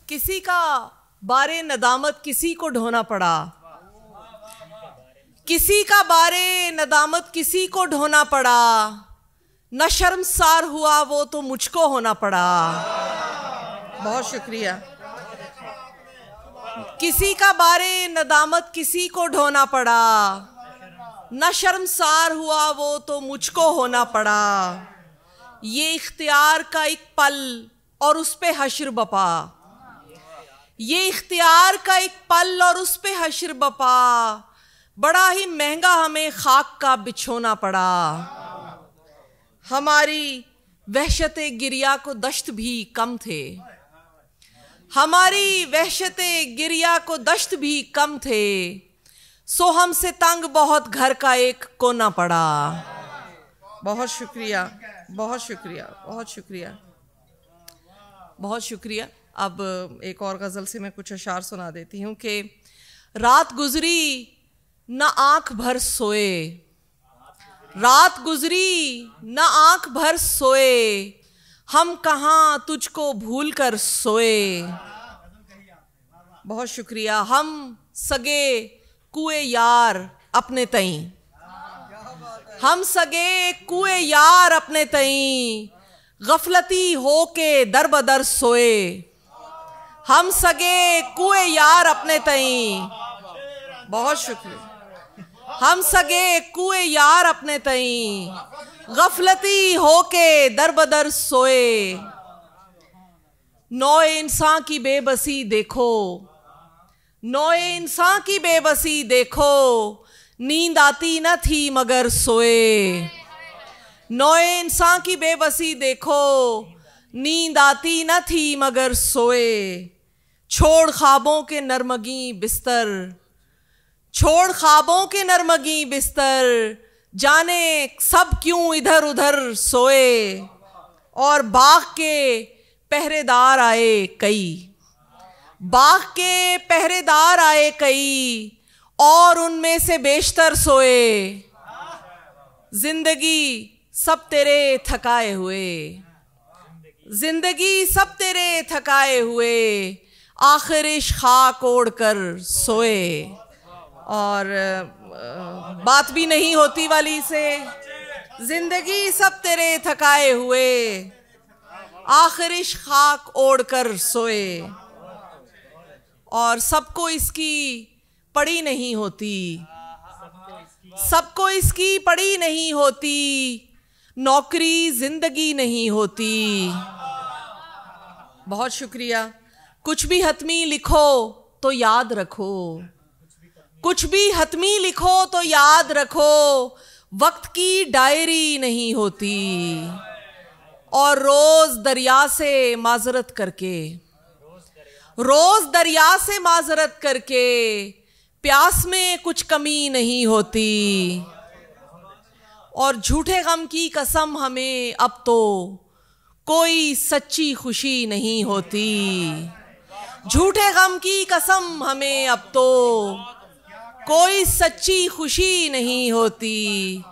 किसी का बारे नदामत किसी को ढोना पड़ा, किसी का बारे नदामत किसी को ढोना पड़ा, न शर्मसार हुआ वो तो मुझको होना पड़ा। बहुत शुक्रिया। किसी का बारे नदामत किसी को ढोना पड़ा, न शर्मसार हुआ वो तो मुझको होना पड़ा। ये इख्तियार का एक पल और उस पे हश्र बपा, ये इख्तियार का एक पल और उस पे हश्र बपा। बड़ा ही महंगा हमें खाक का बिछोना पड़ा। हमारी वहशते गिरिया को दश्त भी कम थे, हमारी वहशते गिरिया को दश्त भी कम थे। सो हमसे तंग बहुत घर का एक कोना पड़ा। बहुत शुक्रिया, बहुत शुक्रिया, बहुत शुक्रिया, बहुत शुक्रिया। अब एक और गज़ल से मैं कुछ अशार सुना देती हूँ कि रात गुजरी न आँख भर सोए, रात गुजरी न आँख भर सोए, हम कहाँ तुझको भूल कर सोए। बहुत शुक्रिया। हम सगे कुए यार अपने तई, हम सगे कुए यार अपने तई, गफलती हो के दर बदर सोए। हम सगे कुए यार अपने तई, बहुत शुक्रिया। हम सगे कुए यार अपने तई, गफलती हो के दर बदर सोए। नौए इंसान की बेबसी देखो, नौए इंसान की बेबसी देखो, नींद आती न थी मगर सोए। नौए इंसान की बेबसी देखो, नींद आती न थी मगर सोए। छोड़ ख्वाबों के नरमगी बिस्तर, छोड़ ख्वाबों के नरमगी बिस्तर, जाने सब क्यों इधर उधर सोए। और बाग के पहरेदार आए कई, बाग के पहरेदार आए कई, और उनमें से बेशतर सोए। जिंदगी सब तेरे थकाए हुए, जिंदगी सब तेरे थकाए हुए, आखिर इश्क खाक ओढ़ कर सोए। और बात भी नहीं होती वाली से, जिंदगी सब तेरे थकाए हुए, आखिर इश्क खाक ओढ़ कर सोए। और सबको इसकी पड़ी नहीं होती, सबको इसकी पड़ी नहीं होती, नौकरी जिंदगी नहीं होती। बहुत शुक्रिया। कुछ भी हतमी लिखो तो याद रखो, कुछ भी हतमी लिखो तो याद रखो, वक्त की डायरी नहीं होती। और रोज दरिया से माजरत करके, रोज दरिया से माजरत करके, प्यास में कुछ कमी नहीं होती। और झूठे गम की कसम हमें अब तो कोई सच्ची खुशी नहीं होती। झूठे गम की कसम हमें अब तो कोई सच्ची खुशी नहीं होती।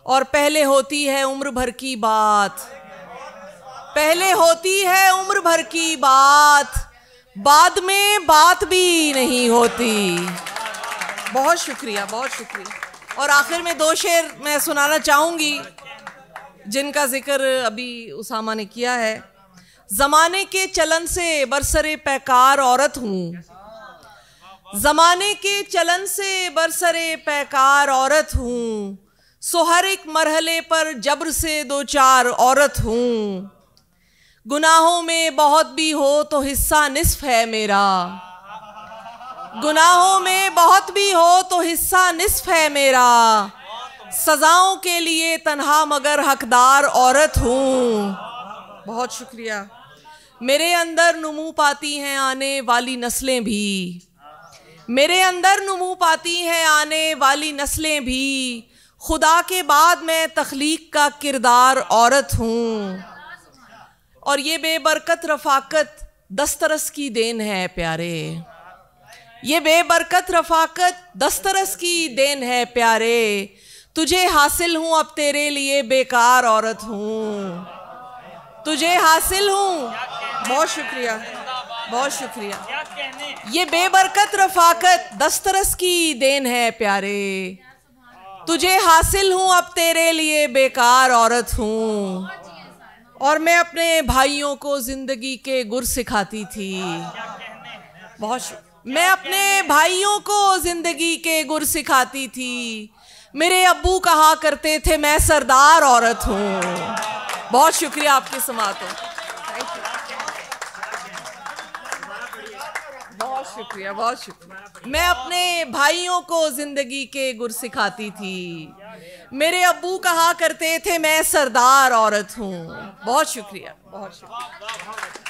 और पहले होती है उम्र भर की बात, पहले होती है उम्र भर की बात, बाद में बात भी नहीं होती। बहुत शुक्रिया, बहुत शुक्रिया। और आखिर में दो शेर मैं सुनाना चाहूँगी जिनका जिक्र अभी उसामा ने किया है। ज़माने के चलन से बरसरे पैकार औरत हूँ, ज़माने के चलन से बरसरे पैकार औरत हूँ, सो हर एक मरहले पर जब्र से दो चार औरत हूँ। गुनाहों में बहुत भी हो तो हिस्सा निस्फ है मेरा, गुनाहों में बहुत भी हो तो हिस्सा निस्फ है मेरा, सजाओं के लिए तन्हा मगर हकदार औरत हूँ। बहुत शुक्रिया। मेरे अंदर नुमू पाती हैं आने वाली नस्लें भी, मेरे अंदर नुमू पाती हैं आने वाली नस्लें भी, खुदा के बाद मैं तख्लीक का किरदार औरत हूँ। और ये बेबरकत रफ़ाकत दस्तरस की देन है प्यारे, ये बेबरकत रफ़ाकत दस्तरस की देन है प्यारे, तुझे हासिल हूँ अब तेरे लिए बेकार औरत हूँ, तुझे हासिल हूँ। बहुत शुक्रिया। बहुत शुक्रिया। ये बेबरकत रफाकत दस्तरस की देन है प्यारे, तुझे हासिल हूँ अब तेरे लिए बेकार औरत हूँ। और मैं अपने भाइयों को जिंदगी के गुर सिखाती थी। मैं अपने भाइयों को जिंदगी के गुर सिखाती थी। मेरे अब्बू कहा करते थे मैं सरदार औरत हूँ। बहुत शुक्रिया आपकी समातों। बहुत शुक्रिया, बहुत शुक्रिया। मैं अपने भाइयों को जिंदगी के गुर सिखाती थी। मेरे अब्बू कहा करते थे मैं सरदार औरत हूँ। बहुत शुक्रिया, बहुत शुक्रिया।